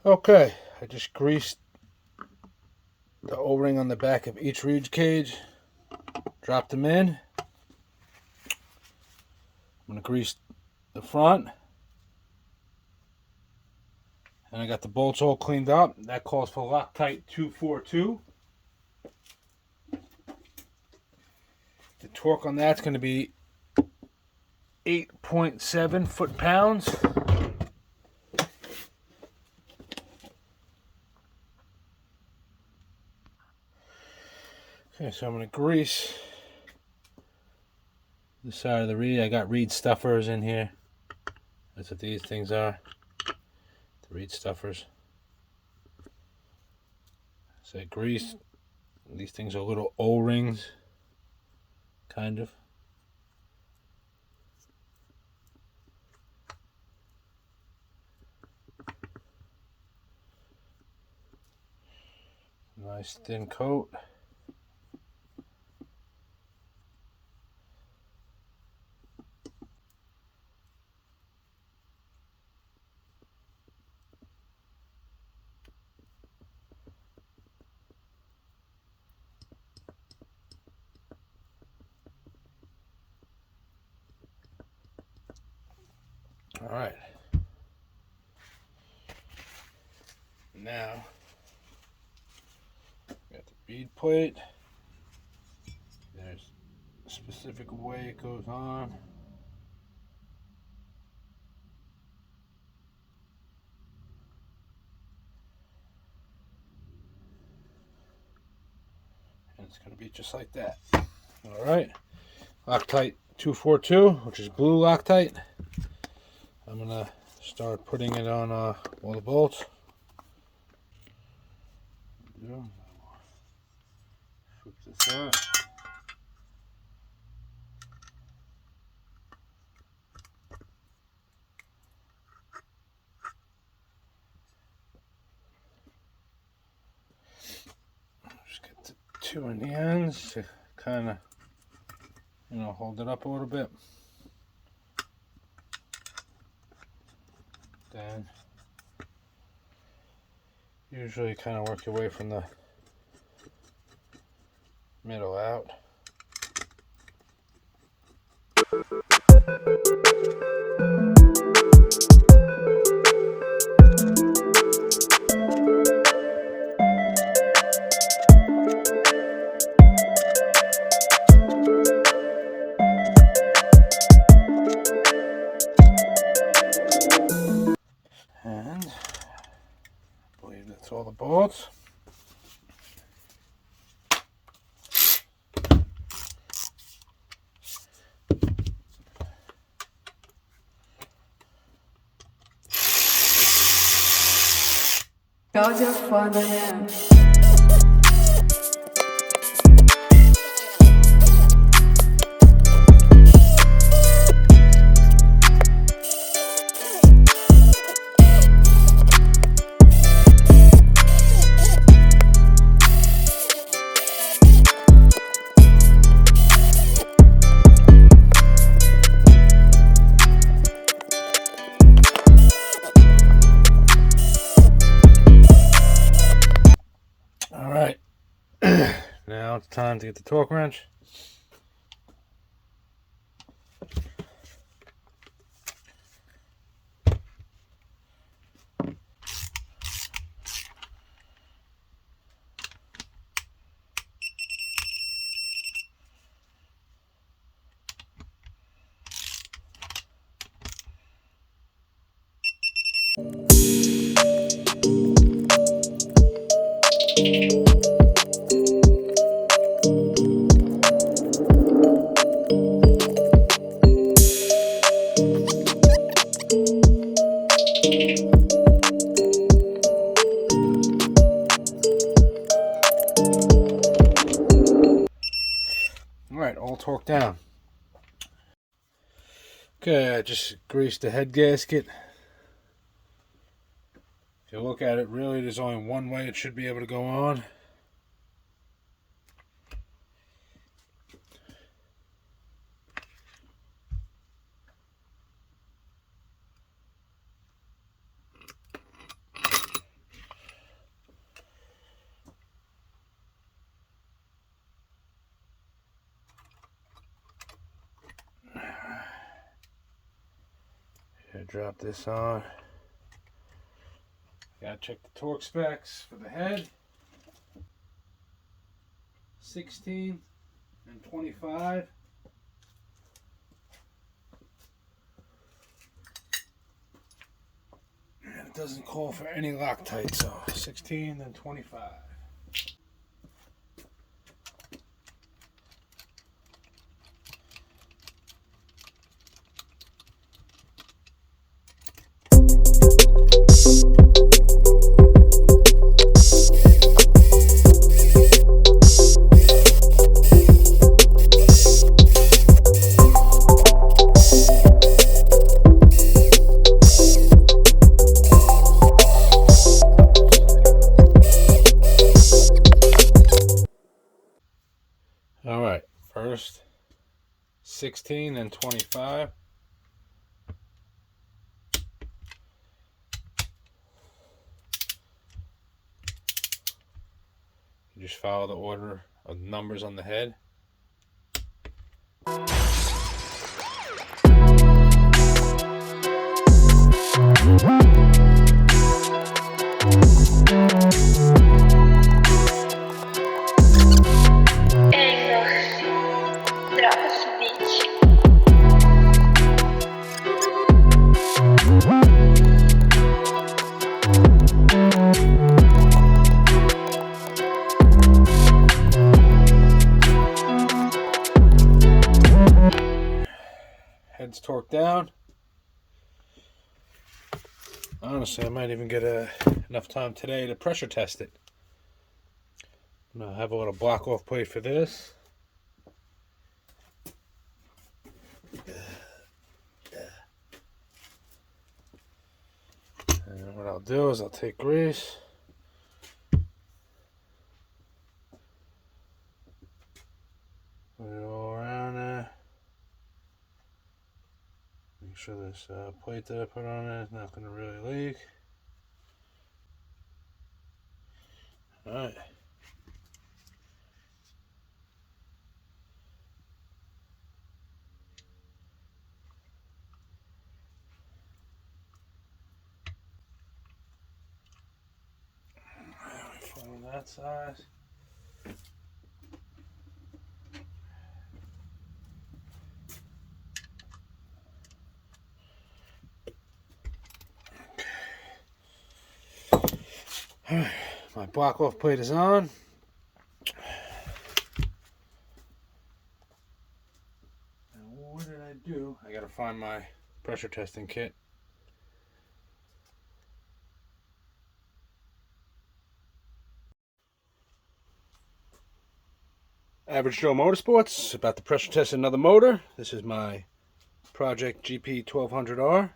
Okay, I just greased the O-ring on the back of each reed cage, dropped them in. I'm going to grease the front, and I got the bolts all cleaned up. That calls for Loctite 242. The torque on that's going to be 8.7 foot-pounds. Okay, so I'm going to grease the side of the reed. I got reed stuffers in here. That's what these things are. The reed stuffers. So I grease. These things are little O-rings, kind of. Nice thin coat. All right. Now, got the bead plate. There's a specific way it goes on. And it's going to be just like that. All right. Loctite 242, which is blue Loctite. I'm going to start putting it on all the bolts. Flip this out. Just get the two in the ends to kind of, hold it up a little bit. Then usually kind of work your way from the middle out. And I believe that's all the bolts. Cause you're fun, yeah. Alright, now it's time to get the torque wrench. Alright, all torqued down. Okay, I just greased the head gasket. If you look at it, really there's only one way it should be able to go on. drop this on. Gotta check the torque specs for the head. 16 and 25. And it doesn't call for any Loctite, so 16 and 25. All right, first 16 and 25. You just follow the order of numbers on the head. Head's torqued down. Honestly, I might even get enough time today to pressure test it. I'm gonna have a little block off plate for this. And what I'll do is I'll take grease. Put it all around there. Make sure this plate that I put on it is not going to really leak. Alright. On that side. Alright, my block off plate is on. Now what did I do? I gotta find my pressure testing kit. Average Joe Motorsports, about to pressure test another motor. This is my Project Gp1200r.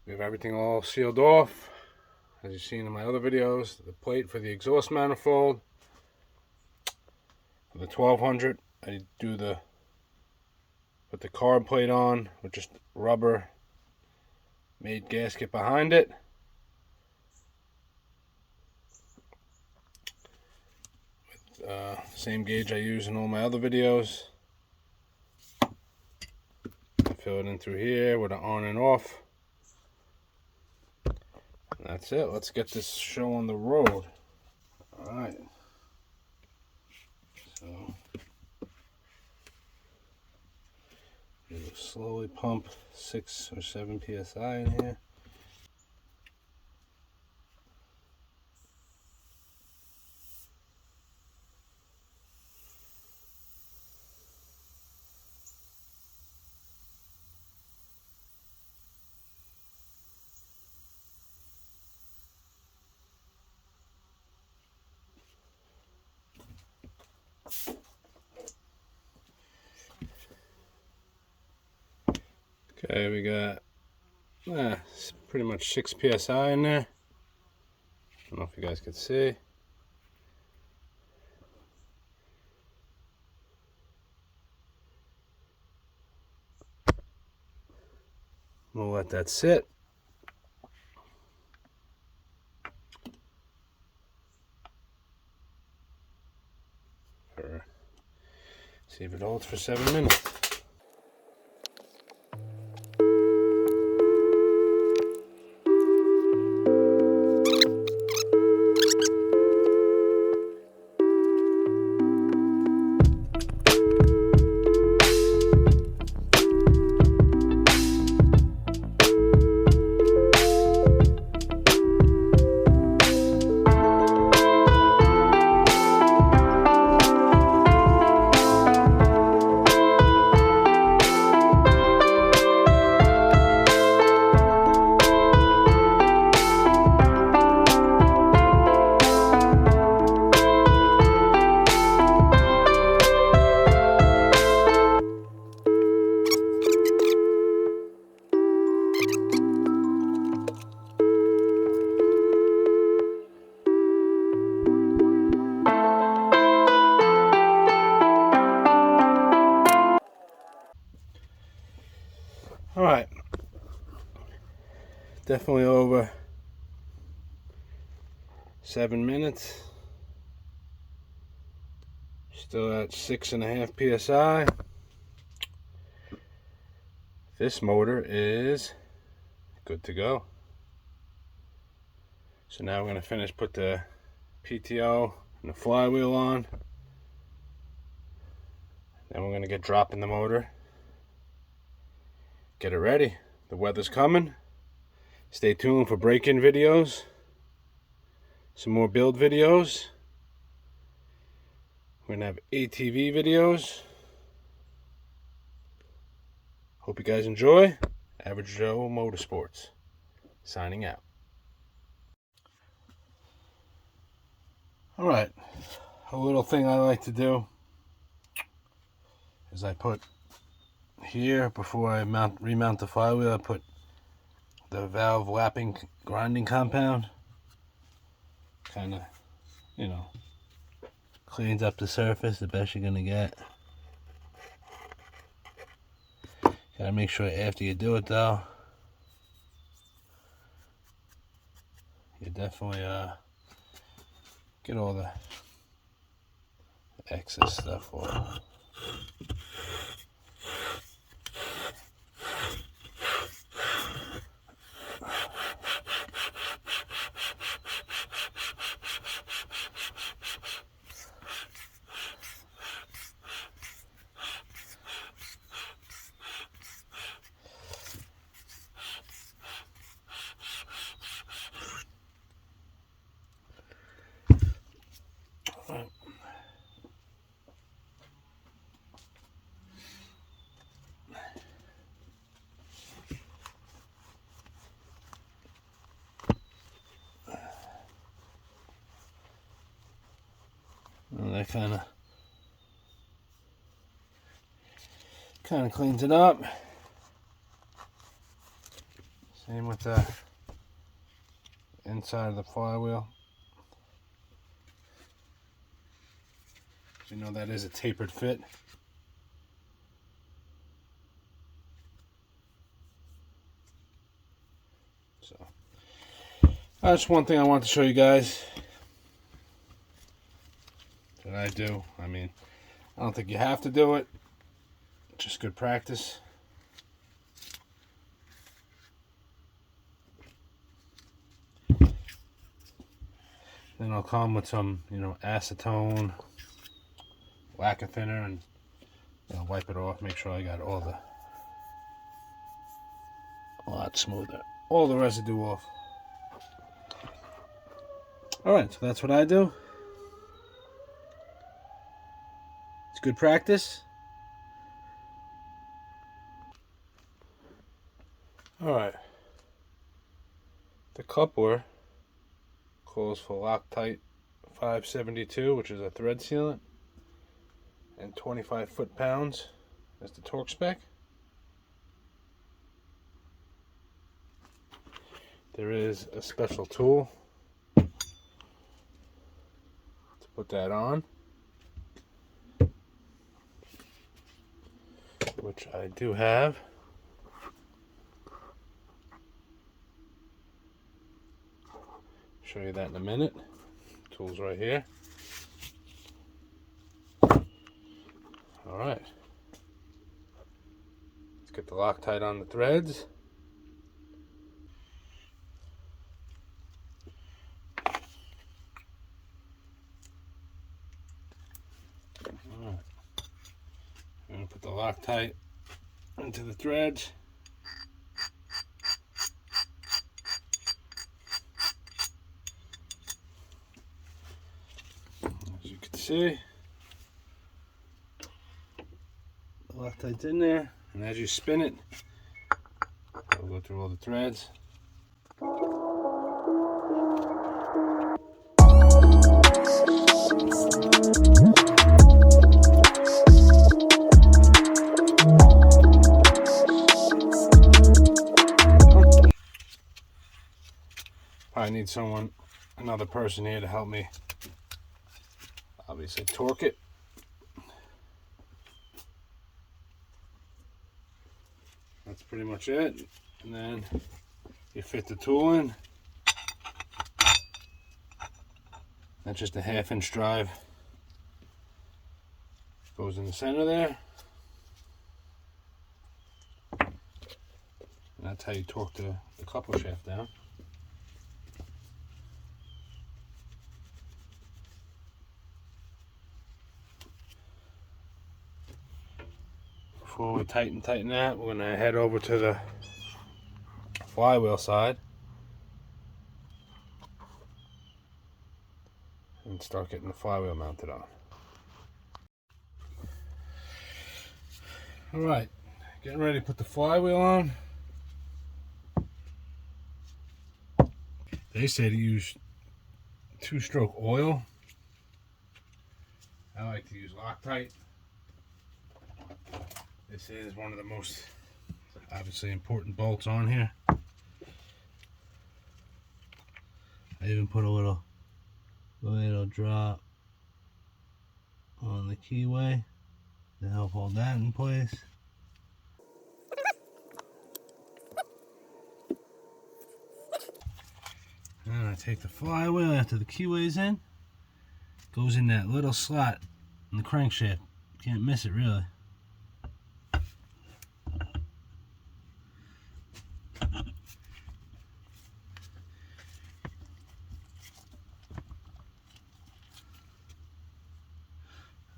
We have everything all sealed off. As you've seen in my other videos, the plate for the exhaust manifold. For the 1200, I do put the carb plate on with just rubber made gasket behind it. Same gauge I use in all my other videos. I fill it in through here with an on and off. And that's it. Let's get this show on the road. Alright. So you slowly pump 6 or 7 psi in here. Okay, we got pretty much 6 psi in there. I don't know if you guys can see. We'll let that sit. See, See if it holds for 7 minutes. All right, definitely over 7 minutes. Still at 6.5 psi. This motor is good to go. So now we're going to finish, put the PTO and the flywheel on. Then we're going to get dropping the motor. Get it ready. The weather's coming. Stay tuned for break-in videos. Some more build videos. We're going to have ATV videos. Hope you guys enjoy. Average Joe Motorsports signing out. Alright, a little thing I like to do is I put here, before I remount the flywheel, I put the valve lapping grinding compound. Kind of, you know, cleans up the surface the best you're gonna get. Gotta make sure after you do it though, you definitely get all the excess stuff off. And that kind of cleans it up. Same with the inside of the flywheel. You know that is a tapered fit. So that's one thing I want to show you guys that I do. I mean, I don't think you have to do it. Just good practice. Then I'll come with some, you know, acetone, lacquer thinner, and wipe it off. Make sure I got all the, a lot smoother, all the residue off. All right, so that's what I do. It's good practice. All right. The coupler calls for Loctite 572, which is a thread sealant, and 25 foot-pounds as the torque spec. There is a special tool to put that on, which I do have. Show you that in a minute. Tools right here. All right. Let's get the Loctite on the threads. All right. I'm gonna put the Loctite into the threads. As you can see, the Loctite's in there, and as you spin it, it'll go through all the threads. I need another person here to help me obviously torque it. That's pretty much it. And then you fit the tool in. That's just a 1/2 inch drive. Goes in the center there. And that's how you torque the couple shaft down. Before we tighten that, we're gonna head over to the flywheel side and start getting the flywheel mounted on. All right, getting ready to put the flywheel on. They say to use 2-stroke oil. I like to use Loctite. This is one of the most obviously important bolts on here. I even put a little drop on the keyway to help hold that in place. And I take the flywheel after the keyway's in. Goes in that little slot in the crankshaft. Can't miss it really.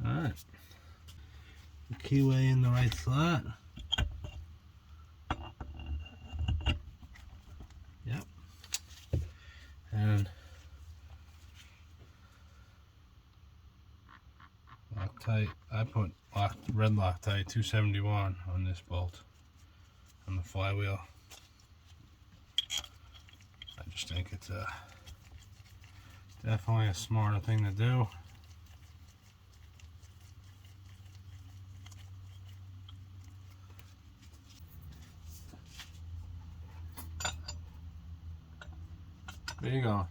Alright. The keyway in the right slot. Yep. And Loctite, I put red Loctite 271 on this bolt on the flywheel. I just think it's definitely a smarter thing to do. There you go.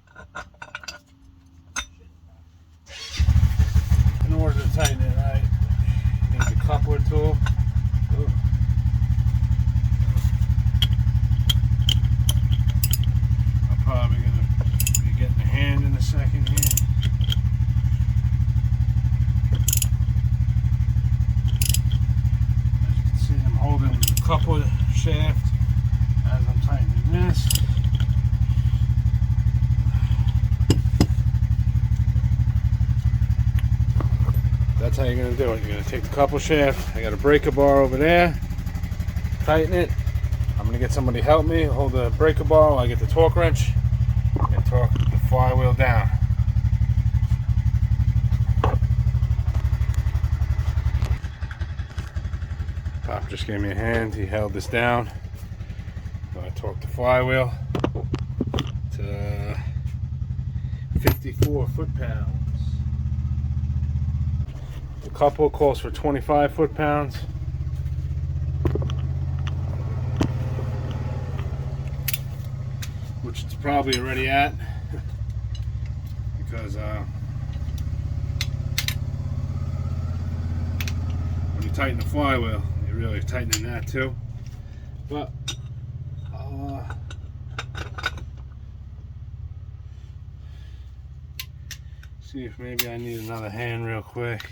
In order to tighten it right, you need the coupler tool. Ooh. I'm probably going to be getting a hand in a second here. As you can see, I'm holding the coupler shaft as I'm tightening this. That's how you're going to do it. You're going to take the couple shaft. I got a breaker bar over there. Tighten it. I'm going to get somebody to help me hold the breaker bar while I get the torque wrench and torque the flywheel down. Pop just gave me a hand. He held this down. So I torqued the flywheel to 54 foot-pounds. The couple calls for 25 foot-pounds. Which it's probably already at. Because when you tighten the flywheel, you're really tightening that too. But see if maybe I need another hand real quick.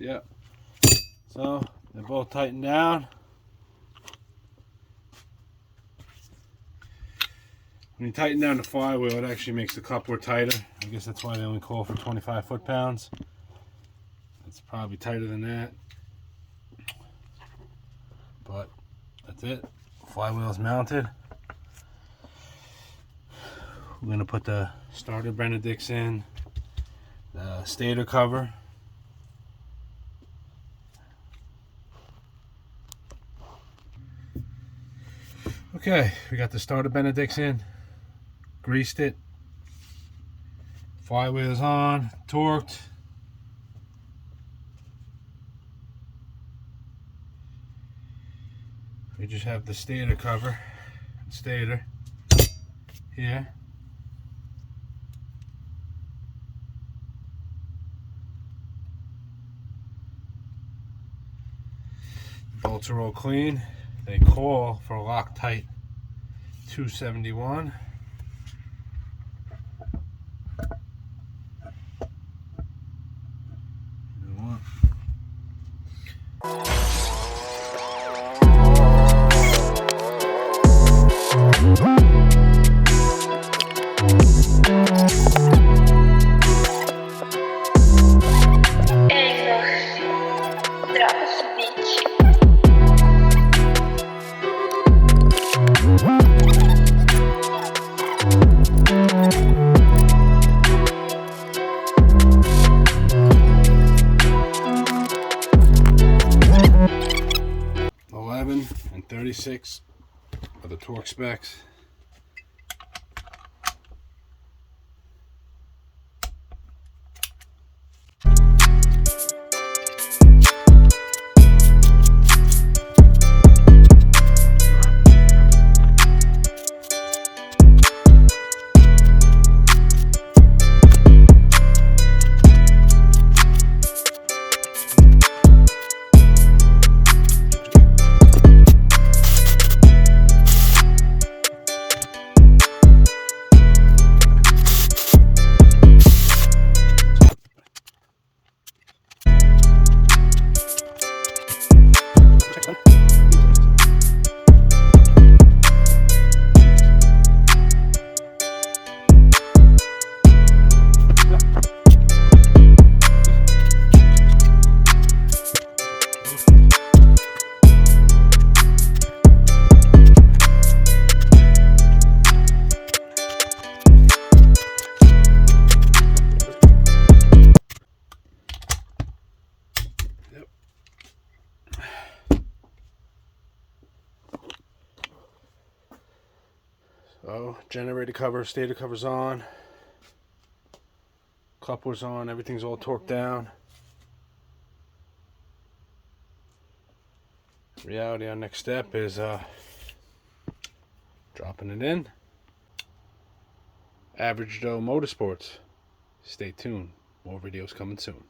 Yep. So they're both tightened down. When you tighten down the flywheel, it actually makes the coupler tighter. I guess that's why they only call for 25 foot-pounds. It's probably tighter than that. But that's it. Flywheel's mounted. We're going to put the starter Benedicts in, the stator cover. Okay, we got the starter Benedicts in, greased it, flywheel's on, torqued. We just have the stator cover, stator here. Bolts are all clean. They call for a Loctite 271. And 36 are the torque specs. So generator cover, stator cover's on, coupler's on, everything's all torqued down. Reality, our next step is dropping it in. Average Joe Motorsports. Stay tuned. More videos coming soon.